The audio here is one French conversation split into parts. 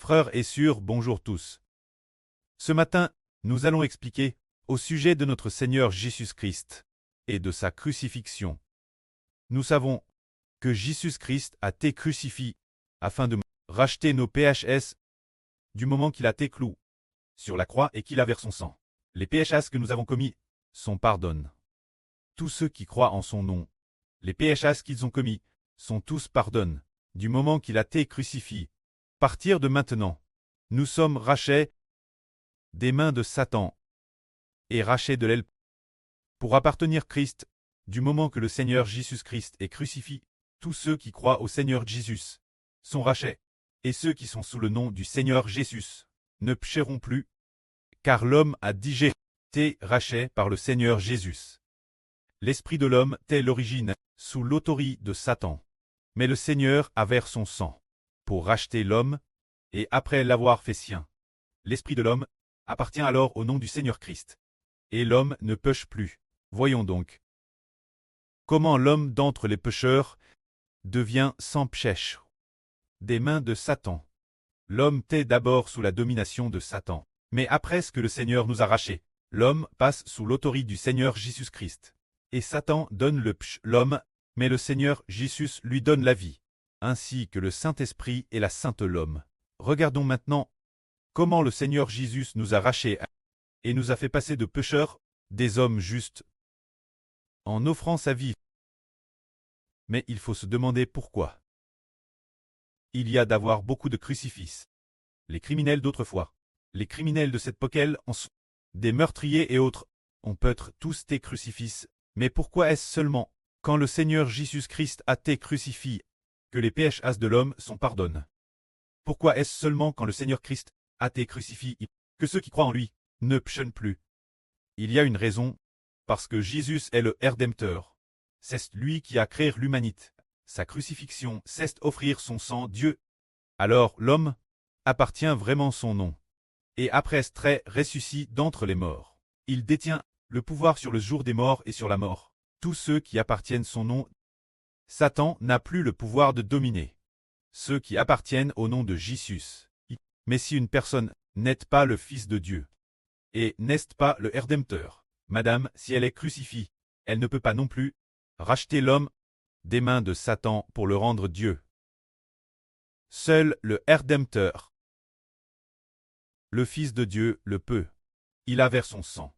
Frères et sœurs, bonjour tous. Ce matin, nous allons expliquer au sujet de notre Seigneur Jésus-Christ et de sa crucifixion. Nous savons que Jésus-Christ a été crucifié afin de racheter nos péchés du moment qu'il a été cloué sur la croix et qu'il a versé son sang. Les péchés que nous avons commis sont pardonnés. Tous ceux qui croient en son nom, les péchés qu'ils ont commis sont tous pardonnés du moment qu'il a été crucifié. À partir de maintenant, nous sommes rachetés des mains de Satan et rachetés de l'aile pour appartenir à Christ. Du moment que le Seigneur Jésus-Christ est crucifié, tous ceux qui croient au Seigneur Jésus sont rachetés, et ceux qui sont sous le nom du Seigneur Jésus ne pécheront plus, car l'homme a déjà été racheté par le Seigneur Jésus. L'esprit de l'homme est l'origine, sous l'autorité de Satan. Mais le Seigneur a versé son sang pour racheter l'homme, et après l'avoir fait sien, l'esprit de l'homme appartient alors au nom du Seigneur Christ. Et l'homme ne pêche plus. Voyons donc comment l'homme d'entre les pécheurs devient sans péché. Des mains de Satan. L'homme était d'abord sous la domination de Satan. Mais après ce que le Seigneur nous a rachetés, l'homme passe sous l'autorité du Seigneur Jésus-Christ. Et Satan donne le péché l'homme, mais le Seigneur Jésus lui donne la vie, ainsi que le Saint-Esprit et la Sainte l'homme. Regardons maintenant comment le Seigneur Jésus nous a rachetés et nous a fait passer de pécheurs des hommes justes en offrant sa vie. Mais il faut se demander pourquoi. Il y a d'avoir beaucoup de crucifix. Les criminels d'autrefois, les criminels de cette époque en sont des meurtriers et autres, on peut être tous des crucifix. Mais pourquoi est-ce seulement quand le Seigneur Jésus-Christ a été crucifié que les péchés de l'homme sont pardonnés? Pourquoi est-ce seulement quand le Seigneur Christ a été crucifié que ceux qui croient en lui ne péchent plus? Il y a une raison, parce que Jésus est le Rédempteur. C'est lui qui a créé l'humanité. Sa crucifixion, c'est offrir son sang à Dieu. Alors l'homme appartient vraiment son nom. Et après être ressuscité d'entre les morts, il détient le pouvoir sur le jour des morts et sur la mort. Tous ceux qui appartiennent son nom, Satan n'a plus le pouvoir de dominer. Ceux qui appartiennent au nom de Jésus. Mais si une personne n'est pas le Fils de Dieu, et n'est pas le Rédempteur, madame, si elle est crucifiée, elle ne peut pas non plus racheter l'homme des mains de Satan pour le rendre Dieu. Seul le Rédempteur, le Fils de Dieu, le peut. Il a versé son sang.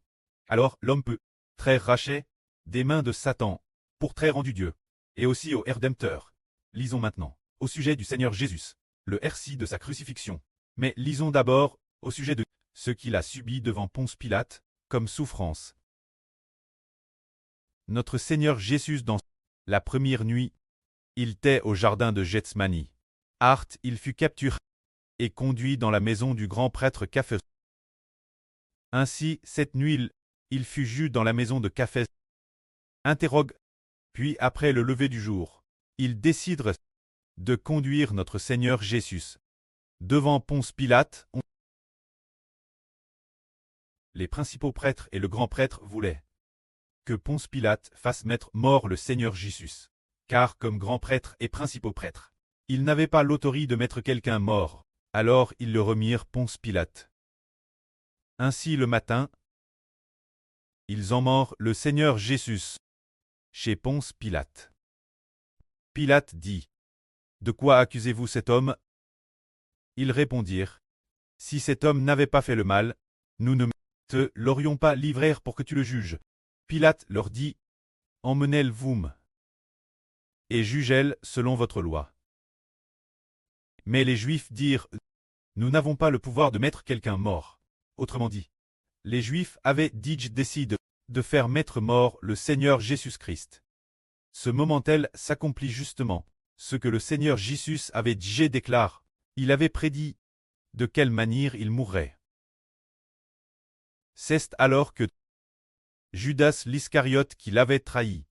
Alors l'homme peut être racheté des mains de Satan pour être rendu Dieu, et aussi au Rédempteur. Lisons maintenant au sujet du Seigneur Jésus, le récit de sa crucifixion. Mais lisons d'abord au sujet de ce qu'il a subi devant Ponce Pilate comme souffrance. Notre Seigneur Jésus, dans la première nuit, il était au jardin de Gethsemane. Il fut capturé et conduit dans la maison du grand prêtre Caiaphas. Ainsi, cette nuit, il fut jugé dans la maison de Caiaphas. Interrogue, puis après le lever du jour, il décide de conduire notre Seigneur Jésus devant Ponce Pilate. Les principaux prêtres et le grand prêtre voulaient que Ponce Pilate fasse mettre mort le Seigneur Jésus, car comme grand prêtre et principaux prêtres, il n'avait pas l'autorité de mettre quelqu'un mort. Alors ils le remirent Ponce Pilate. Ainsi le matin, ils emmenèrent le Seigneur Jésus chez Ponce Pilate. Pilate dit, « De quoi accusez-vous cet homme » Ils répondirent, « Si cet homme n'avait pas fait le mal, nous ne te l'aurions pas livré pour que tu le juges. » Pilate leur dit, « Emmenez-le-vous et jugez-le selon votre loi. » Mais les Juifs dirent, « Nous n'avons pas le pouvoir de mettre quelqu'un mort. » Autrement dit, les Juifs avaient décidé de faire mettre mort le Seigneur Jésus-Christ. Ce moment-là s'accomplit justement, ce que le Seigneur Jésus avait déjà déclaré. Il avait prédit de quelle manière il mourrait. C'est alors que Judas l'Iscariote qui l'avait trahi,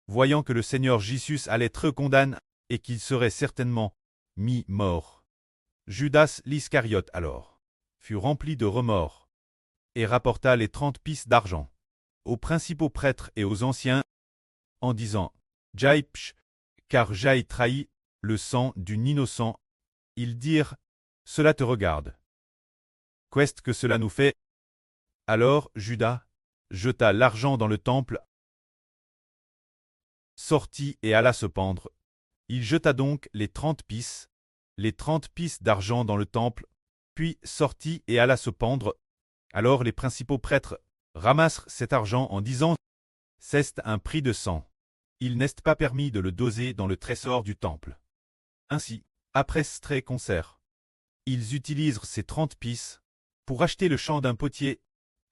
voyant que le Seigneur Jésus allait être condamné et qu'il serait certainement mis mort. Judas l'Iscariote alors fut rempli de remords et rapporta les 30 pièces d'argent aux principaux prêtres et aux anciens en disant « J'ai péché, car j'ai trahi le sang d'une innocent. » Ils dirent Cela te regarde. Qu'est-ce que cela nous fait? Alors Judas jeta l'argent dans le temple, sortit et alla se pendre. Il jeta donc les 30 pices d'argent dans le temple, puis sortit et alla se pendre. Alors les principaux prêtres ramassent cet argent en disant: c'est un prix de sang. Il n'est pas permis de le doser dans le trésor du temple. Ainsi, après ce concert, ils utilisent ces 30 pices pour acheter le champ d'un potier,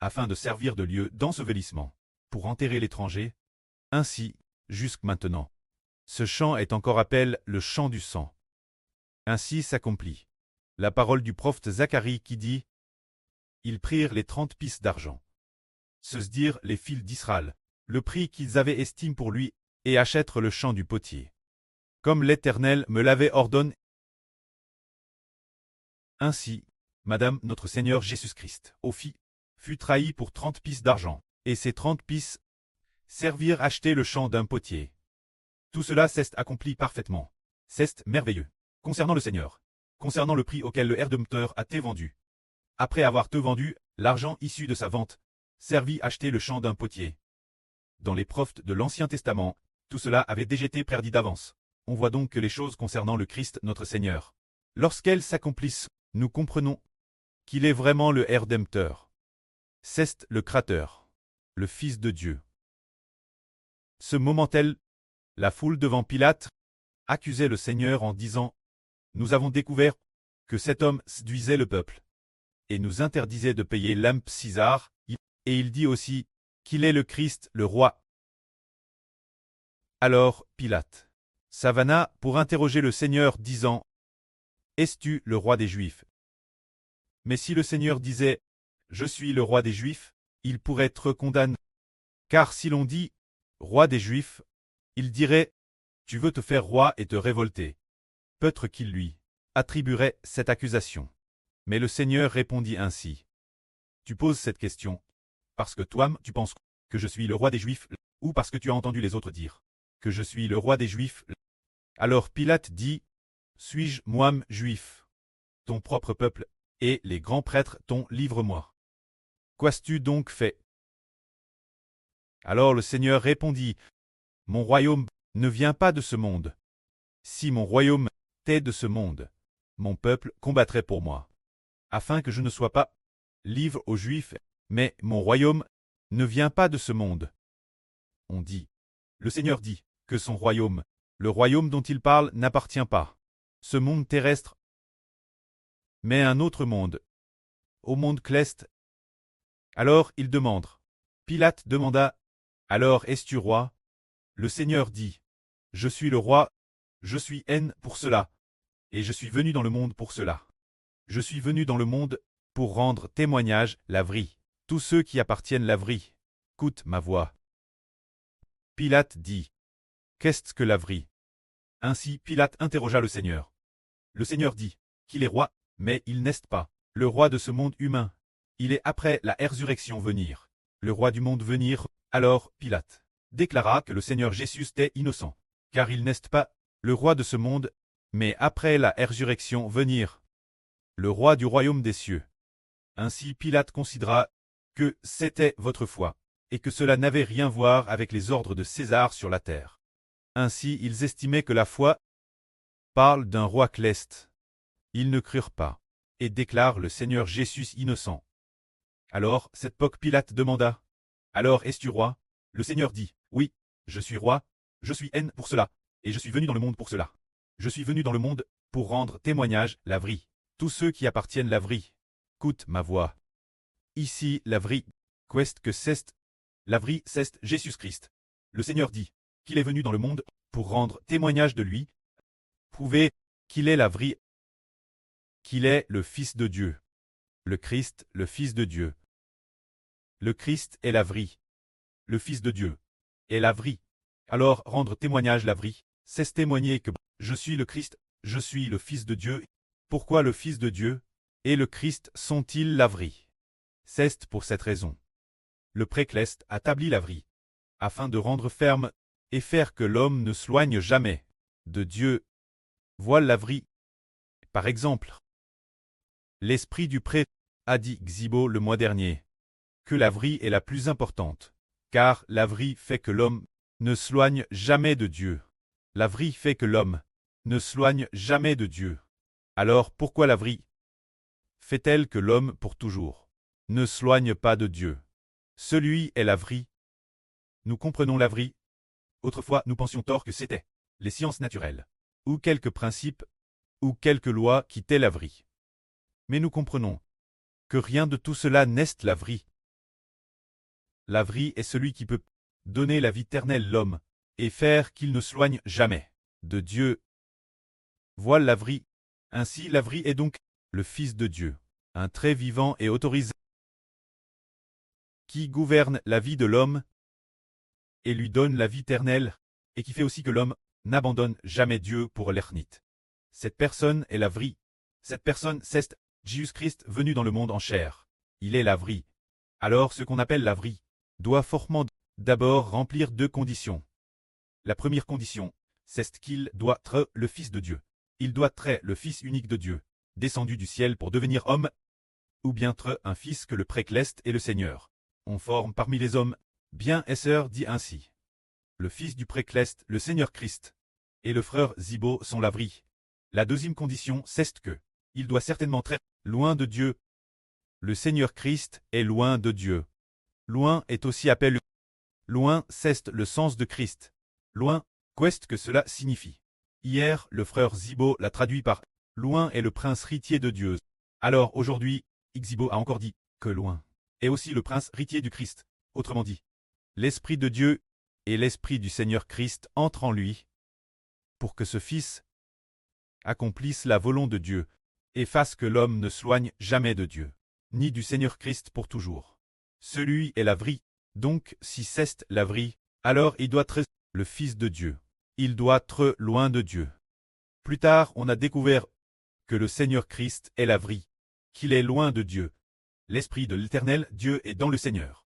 afin de servir de lieu d'ensevelissement, pour enterrer l'étranger. Ainsi, jusque maintenant, ce champ est encore appelé le champ du sang. Ainsi s'accomplit la parole du prophète Zacharie qui dit: ils prirent les 30 pices d'argent, se dire les fils d'Israël, le prix qu'ils avaient estimé pour lui, et achètent le champ du potier, comme l'Éternel me l'avait ordonné. Ainsi, Madame notre Seigneur Jésus-Christ, fut trahi pour 30 pices d'argent, et ces 30 pices servirent à acheter le champ d'un potier. Tout cela s'est accompli parfaitement. C'est merveilleux. Concernant le Seigneur, concernant le prix auquel le Rédempteur a été vendu. Après avoir te vendu, l'argent issu de sa vente servit à acheter le champ d'un potier. Dans les prophètes de l'Ancien Testament, tout cela avait déjà été prédit d'avance. On voit donc que les choses concernant le Christ notre Seigneur, lorsqu'elles s'accomplissent, nous comprenons qu'il est vraiment le Rédempteur. C'est le Créateur, le Fils de Dieu. Ce moment-là, la foule devant Pilate accusait le Seigneur en disant: nous avons découvert que cet homme séduisait le peuple et nous interdisait de payer l'impôt César, et il dit aussi qu'il est le Christ, le roi. Alors Pilate s'avana pour interroger le Seigneur, disant: es-tu le roi des Juifs? Mais si le Seigneur disait: je suis le roi des Juifs, il pourrait être condamné. Car si l'on dit roi des Juifs, il dirait: tu veux te faire roi et te révolter. Peut-être qu'il lui attribuerait cette accusation. Mais le Seigneur répondit ainsi: tu poses cette question parce que toi, tu penses que je suis le roi des Juifs, ou parce que tu as entendu les autres dire que je suis le roi des Juifs. Alors Pilate dit: suis-je moi-même juif? Ton propre peuple et les grands prêtres t'ont livre-moi. Qu'as-tu donc fait? Alors le Seigneur répondit: mon royaume ne vient pas de ce monde. Si mon royaume était de ce monde, mon peuple combattrait pour moi, afin que je ne sois pas livré aux Juifs, mais mon royaume ne vient pas de ce monde. On dit, le Seigneur dit, que son royaume, le royaume dont il parle, n'appartient pas, ce monde terrestre, mais un autre monde, au monde céleste. Alors il demande. Pilate demanda: alors es-tu roi? Le Seigneur dit: je suis le roi, je suis haine pour cela, et je suis venu dans le monde pour cela. Je suis venu dans le monde pour rendre témoignage la vraie. Tous ceux qui appartiennent la vraie, écoutent ma voix. Pilate dit: qu'est-ce que la vraie? Ainsi Pilate interrogea le Seigneur. Le Seigneur dit qu'il est roi, mais il n'est pas le roi de ce monde humain. Il est après la résurrection venir, le roi du monde venir. Alors Pilate déclara que le Seigneur Jésus était innocent, car il n'est pas le roi de ce monde, mais après la résurrection venir, le roi du royaume des cieux. Ainsi Pilate considéra que c'était votre foi, et que cela n'avait rien à voir avec les ordres de César sur la terre. Ainsi ils estimaient que la foi parle d'un roi céleste. Ils ne crurent pas, et déclarent le Seigneur Jésus innocent. Alors cette époque Pilate demanda: alors es-tu roi? Le Seigneur dit: oui, je suis roi, je suis haine pour cela, et je suis venu dans le monde pour cela. Je suis venu dans le monde pour rendre témoignage la vraie. Tous ceux qui appartiennent la vraie, écoutent ma voix. Ici la vraie, qu'est-ce que c'est? La vraie c'est Jésus-Christ. Le Seigneur dit qu'il est venu dans le monde pour rendre témoignage de lui, prouver qu'il est la vraie, qu'il est le Fils de Dieu. Le Christ, le Fils de Dieu. Le Christ est la vraie. Le Fils de Dieu est la vraie. Alors rendre témoignage la vraie, c'est témoigner que je suis le Christ, je suis le Fils de Dieu. Pourquoi le Fils de Dieu et le Christ sont-ils la vraie? C'est pour cette raison. Le Précleste a établi la vraie, afin de rendre ferme et faire que l'homme ne s'éloigne jamais de Dieu. Voilà la vraie. Par exemple, L'esprit du prêtre a dit Xibo le mois dernier que la vraie est la plus importante, car la vraie fait que l'homme ne s'éloigne jamais de Dieu. La vraie fait que l'homme ne s'éloigne jamais de Dieu. Alors pourquoi la vraie fait-elle que l'homme pour toujours ne s'éloigne pas de Dieu? Celui est la vraie. Nous comprenons la vraie. Autrefois, nous pensions tort que c'était les sciences naturelles, ou quelques principes, ou quelques lois qui étaient la vraie. Mais nous comprenons que rien de tout cela n'est la vraie. La vraie est celui qui peut donner la vie éternelle à l'homme, et faire qu'il ne s'éloigne jamais de Dieu. Voilà la vraie. Ainsi la vraie est donc le Fils de Dieu, un très vivant et autorisé, qui gouverne la vie de l'homme, et lui donne la vie éternelle, et qui fait aussi que l'homme n'abandonne jamais Dieu pour l'éternité. Cette personne est la vraie. Cette personne, c'est Jésus-Christ venu dans le monde en chair. Il est la vraie. Alors ce qu'on appelle la vraie doit fortement d'abord remplir deux conditions. La première condition, c'est qu'il doit être le Fils de Dieu. Il doit être le Fils unique de Dieu, descendu du ciel pour devenir homme, ou bien être un fils que le précleste et le Seigneur. On forme parmi les hommes, bien et sœurs dit ainsi. Le fils du précleste, le Seigneur Christ, et le frère Xibo sont la vraie. La deuxième condition, c'est que il doit certainement être loin de Dieu. Le Seigneur Christ est loin de Dieu. Loin est aussi appelé. Loin, c'est le sens de Christ. Loin, qu'est-ce que cela signifie? Hier, le frère Xibo l'a traduit par loin est le prince héritier de Dieu. Alors aujourd'hui, Xibo a encore dit que loin est aussi le prince héritier du Christ. Autrement dit, l'Esprit de Dieu et l'Esprit du Seigneur Christ entrent en lui pour que ce Fils accomplisse la volonté de Dieu et fasse que l'homme ne s'éloigne jamais de Dieu, ni du Seigneur Christ pour toujours. Celui est la vraie. Donc, si c'est la vraie, alors il doit être le Fils de Dieu. Il doit être loin de Dieu. Plus tard, on a découvert que le Seigneur Christ est la vraie, qu'il est loin de Dieu. L'Esprit de l'Éternel Dieu est dans le Seigneur.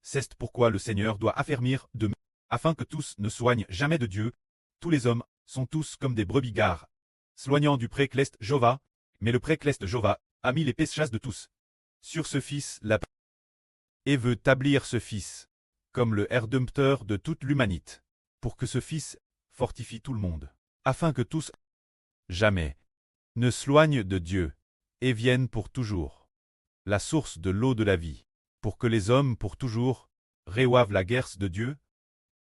C'est pourquoi le Seigneur doit affermir de afin que tous ne s'éloignent jamais de Dieu. Tous les hommes sont tous comme des brebis gares, s'éloignant du précleste Jova, mais le précleste Jova a mis les péchés de tous sur ce Fils là et veut établir ce Fils comme le Rédempteur de toute l'humanité, pour que ce Fils fortifie tout le monde, afin que tous jamais ne s'éloignent de Dieu et viennent pour toujours la source de l'eau de la vie, pour que les hommes pour toujours reçoivent la guerre de Dieu.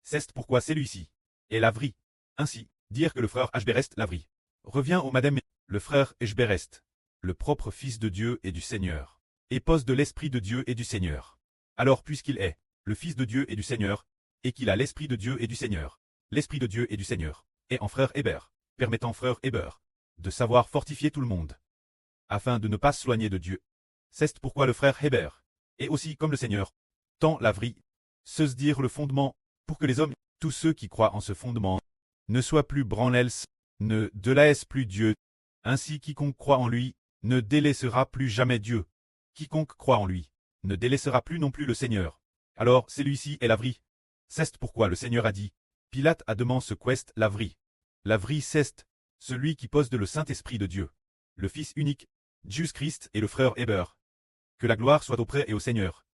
C'est pourquoi celui-ci est la vraie. Ainsi, dire que le frère Hberest la vraie revient au madame le frère Hberest, le propre Fils de Dieu et du Seigneur, épouse de l'Esprit de Dieu et du Seigneur. Alors puisqu'il est le Fils de Dieu et du Seigneur, et qu'il a l'Esprit de Dieu et du Seigneur, l'Esprit de Dieu et du Seigneur, et en frère Héber, permettant frère Héber de savoir fortifier tout le monde, afin de ne pas s'éloigner de Dieu. C'est pourquoi le frère Héber est aussi comme le Seigneur, tant la vraie, se dire le fondement, pour que les hommes, tous ceux qui croient en ce fondement, ne soient plus branlels, ne délaissent plus Dieu. Ainsi quiconque croit en lui, ne délaissera plus jamais Dieu. Quiconque croit en lui, ne délaissera plus non plus le Seigneur. Alors celui-ci est la vraie. C'est pourquoi le Seigneur a dit, Pilate a demandé ce qu'est la vraie. La vraie c'est celui qui possède le Saint-Esprit de Dieu, le Fils unique, Jésus-Christ et le frère Héber. Que la gloire soit auprès et au Seigneur.